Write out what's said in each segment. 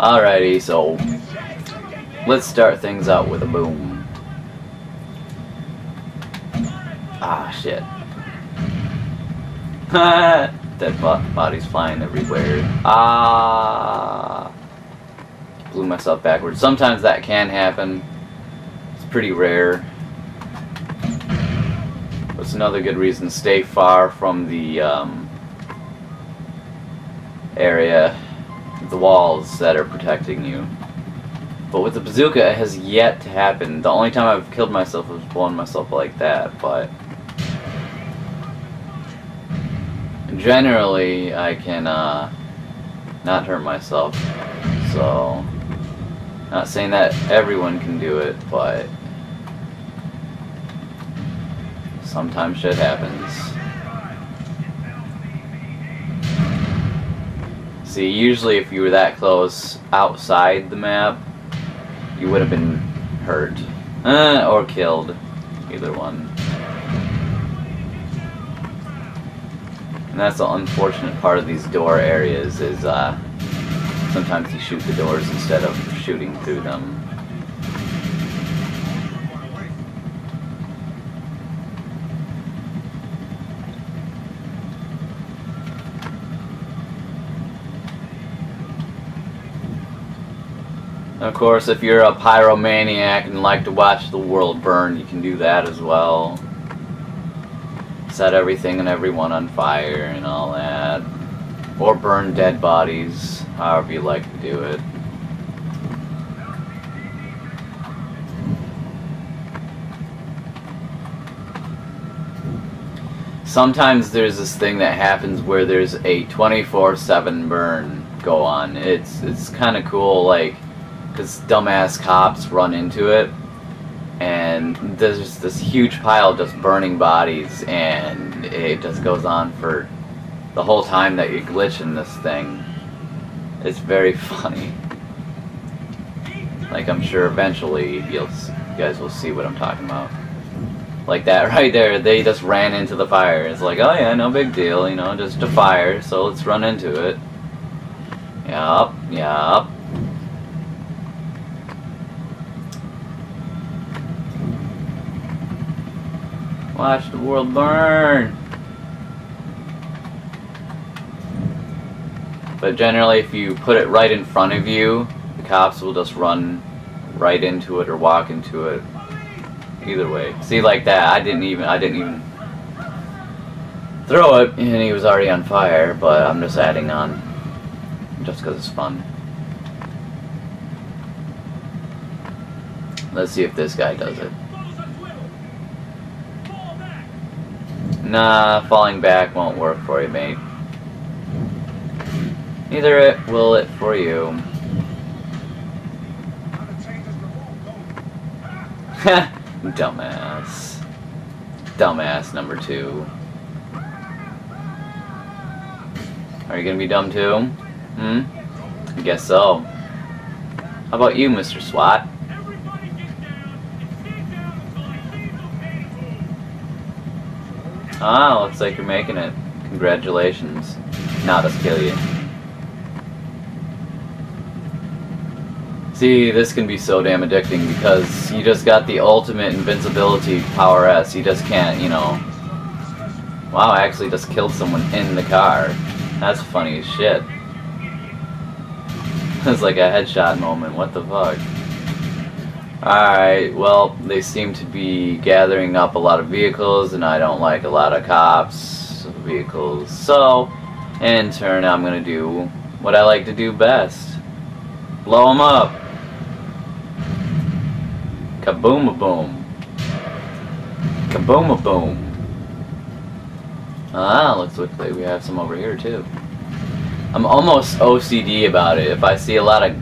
Alrighty, so let's start things out with a boom. Ah, shit. Dead bodies flying everywhere. Ah, blew myself backwards. Sometimes that can happen. It's pretty rare. That's another good reason to stay far from the area, the walls that are protecting you. But with the bazooka, it has yet to happen. The only time I've killed myself was blowing myself like that, but generally I can not hurt myself. So, not saying that everyone can do it, but sometimes shit happens. See, usually if you were that close outside the map, you would have been hurt. Or killed. Either one. And that's the unfortunate part of these door areas is sometimes you shoot the doors instead of shooting through them. Of course, if you're a pyromaniac and like to watch the world burn, you can do that as well. Set everything and everyone on fire and all that. Or burn dead bodies, however you like to do it. Sometimes there's this thing that happens where there's a 24/7 burn go on. It's kind of cool, like, because dumbass cops run into it, and there's just this huge pile of just burning bodies, and it just goes on for the whole time that you're glitching this thing. It's very funny. Like, I'm sure eventually you guys will see what I'm talking about. Like that right there, they just ran into the fire. It's like, oh yeah, no big deal, you know, just a fire, so let's run into it. Yup, yup. Watch the world burn. But generally, if you put it right in front of you, the cops will just run right into it or walk into it. Either way. See, like that, I didn't even throw it, and he was already on fire, but I'm just adding on just because it's fun. Let's see if this guy does it. Nah, falling back won't work for you, mate. Neither will it for you. Dumbass. Dumbass number 2. Are you gonna be dumb too? I guess so. How about you, Mr. SWAT? Ah, looks like you're making it. Congratulations. Now let's kill you. See, this can be so damn addicting because you just got the ultimate invincibility power S. You just can't, you know. Wow, I actually just killed someone in the car. That's funny as shit. It's like a headshot moment. What the fuck? Alright, well, they seem to be gathering up a lot of vehicles, and I don't like a lot of cops vehicles. So, in turn, I'm gonna do what I like to do best. Blow them up. Kaboom-a-boom. Kaboom-a-boom. Ah, looks like we have some over here, too. I'm almost OCD about it. If I see a lot of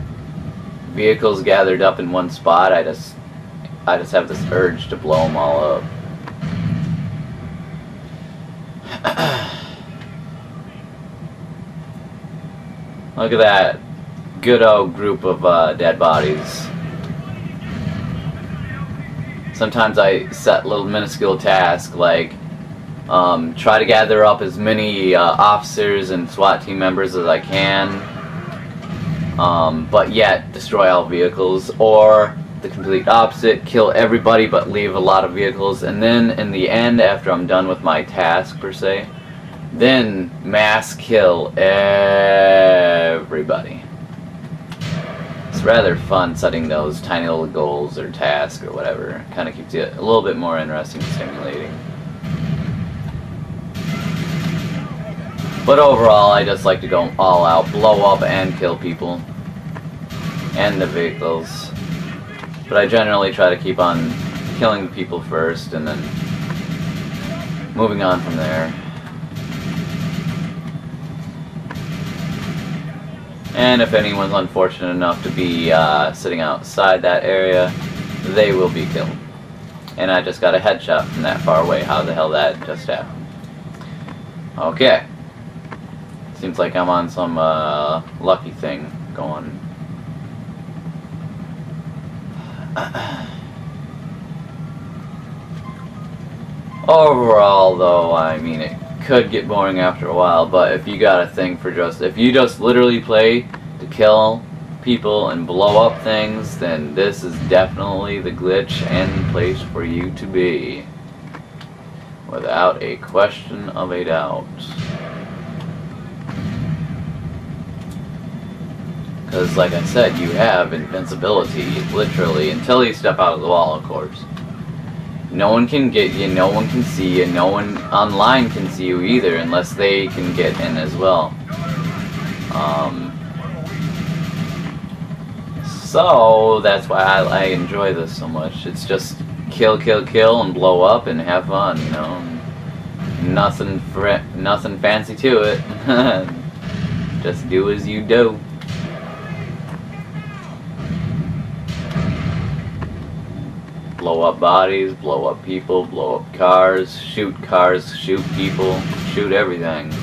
vehicles gathered up in one spot, I just have this urge to blow them all up. Look at that good old group of dead bodies. Sometimes I set little minuscule tasks like try to gather up as many officers and SWAT team members as I can. but yet destroy all vehicles, or the complete opposite, kill everybody but leave a lot of vehicles, and then in the end, after I'm done with my task per se, then mass kill everybody. It's rather fun setting those tiny little goals or tasks or whatever. Kind of keeps it a little bit more interesting and stimulating. But overall, I just like to go all out, blow up and kill people and the vehicles. But I generally try to keep on killing the people first and then moving on from there. And if anyone's unfortunate enough to be sitting outside that area, they will be killed. And I just got a headshot from that far away. How the hell that just happened? Okay. Seems like I'm on some lucky thing going. Overall, though, I mean, it could get boring after a while, but if you got a thing for if you just literally play to kill people and blow up things, then this is definitely the glitch and place for you to be. Without a question of a doubt. Because, like I said, you have invincibility, literally, until you step out of the wall, of course. No one can get you, no one can see you, no one online can see you either, unless they can get in as well. So, that's why I enjoy this so much. It's just kill, kill, kill, and blow up, and have fun, you know. Nothing fancy to it. Just do as you do. Blow up bodies, blow up people, blow up cars, shoot people, shoot everything.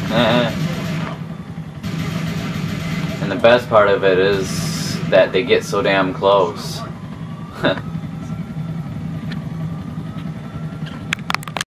And the best part of it is that they get so damn close.